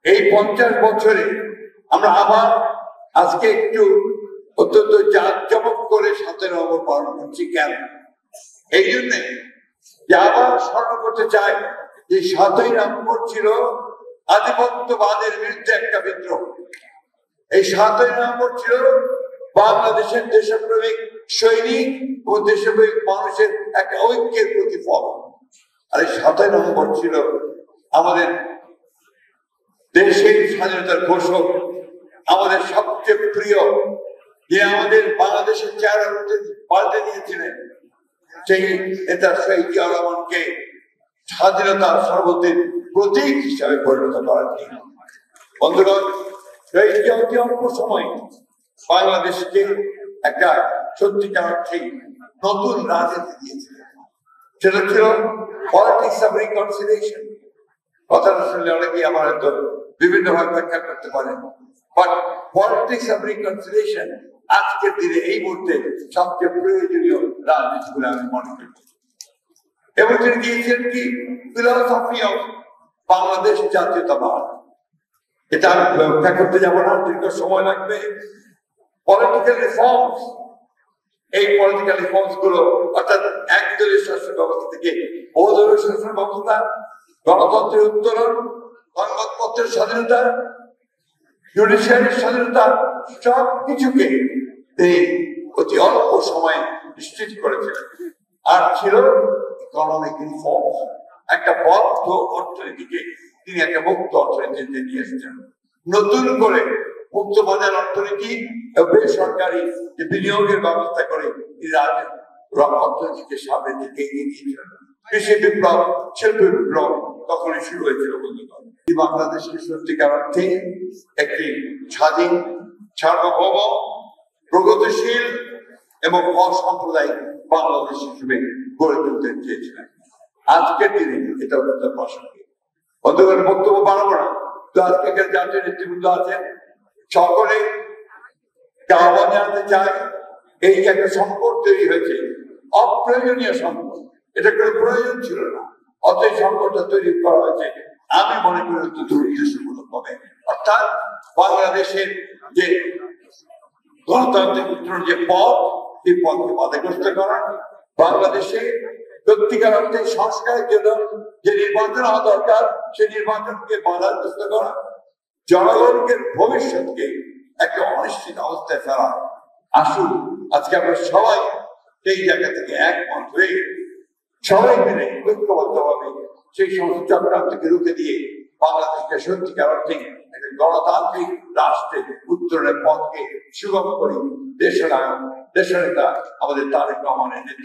এই 50 বছরে আমরা আবার আজকে একটু অত্যন্ত জাঁকজমক করে 7 নভেম্বর পালন করছি। কেন? এই জন্যে যে আবার স্মরণ করতে চাই যে 7 নভেম্বর ছিল আধিপত্যবাদের বিরুদ্ধে একটা বিদ্রোহ। এই 7 নভেম্বর ছিল বাংলাদেশের দেশপ্রেমিক সৈনিক ও দেশপ্রেমিক মানুষের একটা ঐক্যের প্রতিফলন। আর এই 7 নভেম্বর ছিল আমাদের দেশের স্বাধীনতার ঘোষক, আমাদের সবচেয়ে প্রিয়, যে আমাদের বাংলাদেশের চেহারা পাল্টে দিয়েছিলেন, সেই নেতা শহীদ জিয়াউর রহমানকে স্বাধীনতার সর্বত্র প্রতীক হিসাবে পরিণত করার জন্য। বন্ধুগণ, শহীদ জিয়া অতি অল্প সময় বাংলাদেশকে একটা সত্যিকার অর্থে নতুন রাজনীতি দিয়েছিলেন। সেটা ছিল পলিটিক্স অফ রিকনসিলিয়েশন। কথাটা শুনলে অনেকেই আমার হয়তো বিভিন্ন ভাবে ব্যাখ্যা করতে পারেন, বাট পলিটিক্স অফ রিকনসিলিয়েশন আজকের দিনে এই মুহূর্তে সবচেয়ে প্রয়োজনীয় রাজনীতি বলে আমি মনে করি। এবং তিনি দিয়েছেন কি ফিলসফি অফ বাংলাদেশ জাতীয়তাবাদ। এটা আমি ব্যাখ্যা করতে যাবো না, দীর্ঘ সময় লাগবে। পলিটিক্যাল রিফর্মস, এই পলিটিক্যাল রিফর্মস গুলো অর্থাৎ একদলীয় শাসন ব্যবস্থা থেকে বহুদলীয় শাসন ব্যবস্থা, গণতন্ত্রের উত্তরণ, সংবাদপত্রের স্বাধীনতা, জুডিশিয়ারির স্বাধীনতা, সব কিছুকে তিনি অতি অল্প সময়ে নিশ্চিত করেছিলেন। আর ছিল ইকোনমিক রিফর্ম, একটা বদ্ধ অর্থনীতিকে তিনি একটা মুক্ত অর্থনীতিতে নিয়ে এসেছেন। নতুন করে মুক্ত বাজার অর্থনীতি, বেসরকারি যে বিনিয়োগের ব্যবস্থা করে অর্থনীতিকে সামনের দিকে এগিয়ে দিয়েছিলেন। কৃষি বিপ্লব, শিল্প বিপ্লব তখনই শুরু হয়েছিল। বাংলাদেশকে সত্যিকার অর্থে একটি স্বাধীন, সার্বভৌম, প্রগতিশীল এবং অসাম্প্রদায়িক বাংলাদেশ হিসেবে গড়ে তুলতে চেয়েছিলেন। আজকের দিনে এটা অত্যন্ত প্রাসঙ্গিক। বন্ধুগণ, বক্তব্য বাড়াবো না, তো আজকে জাতীয় নেতৃবৃন্দ আছেন, সকলে আহ্বান জানাতে চায়। এই যে একটা সম্পদ তৈরি হয়েছে, অপ্রয়োজনীয় সম্পদ, এটা কোনো প্রয়োজন ছিল না, অতএব সম্পদটা তৈরি করা হয়েছে আমি মনে করি অত্যন্ত উদ্দেশ্যমূলক হবে। অর্থাৎ বাংলাদেশের যে গণতান্ত্রিক উত্তরণের যে পথ, এই পথকে বাধাগ্রস্ত করা, বাংলাদেশে সত্যিকার অর্থে সংস্কারের জন্য যে নির্বাচন হওয়া দরকার সেই নির্বাচনকে বাধাগ্রস্ত করা, জনগণকে ভবিষ্যৎকে একটা অনিশ্চিত অবস্থায় ফেলা। আসুন আজকে আমরা সবাই সেই জায়গা থেকে একমত হয়ে সবাই মিলে ঐক্যবদ্ধ ভাবে সেই সমস্ত চক্রান্তকে রুখে দিয়ে বাংলাদেশকে সত্যিকার অর্থে একটা গণতান্ত্রিক রাষ্ট্রের উত্তরণের পথকে সুগম করি। দেশনায়ক, দেশনেতা আমাদের তারেক রহমানের নেতৃত্বে